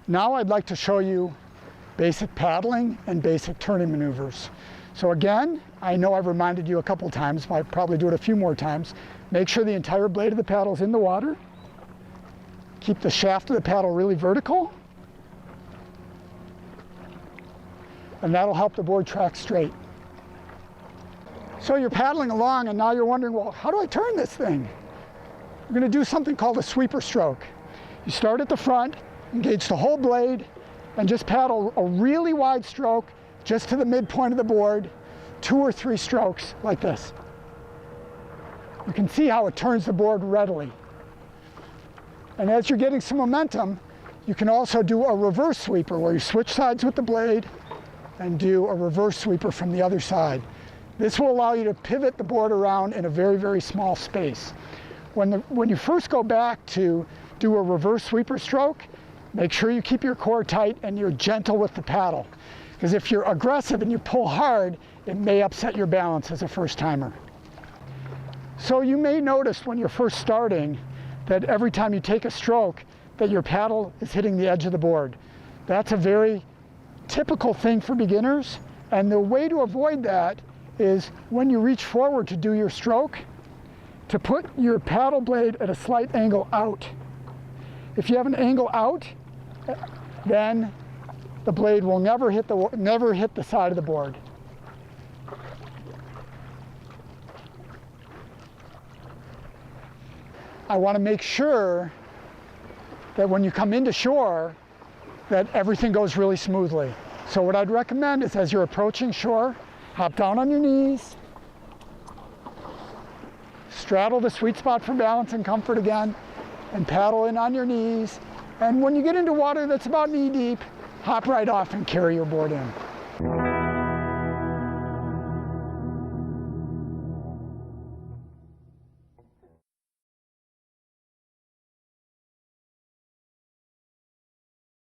Now I'd like to show you basic paddling and basic turning maneuvers. So again, I know I've reminded you a couple times, but I'll probably do it a few more times. Make sure the entire blade of the paddle is in the water. Keep the shaft of the paddle really vertical. And that'll help the board track straight. So you're paddling along and now you're wondering, well, how do I turn this thing? We're going to do something called a sweeper stroke. You start at the front, engage the whole blade, and just paddle a really wide stroke just to the midpoint of the board, 2 or 3 strokes like this. You can see how it turns the board readily. And as you're getting some momentum, you can also do a reverse sweeper where you switch sides with the blade and do a reverse sweeper from the other side. This will allow you to pivot the board around in a very, very small space. When you first go back to do a reverse sweeper stroke, make sure you keep your core tight and you're gentle with the paddle. Because if you're aggressive and you pull hard, it may upset your balance as a first timer. So you may notice when you're first starting that every time you take a stroke that your paddle is hitting the edge of the board. That's a very typical thing for beginners, and the way to avoid that is when you reach forward to do your stroke, to put your paddle blade at a slight angle out. If you have an angle out, then the blade will never hit the side of the board. I want to make sure that when you come into shore, that everything goes really smoothly. So what I'd recommend is as you're approaching shore, hop down on your knees, straddle the sweet spot for balance and comfort again, and paddle in on your knees. And when you get into water that's about knee deep, hop right off and carry your board in.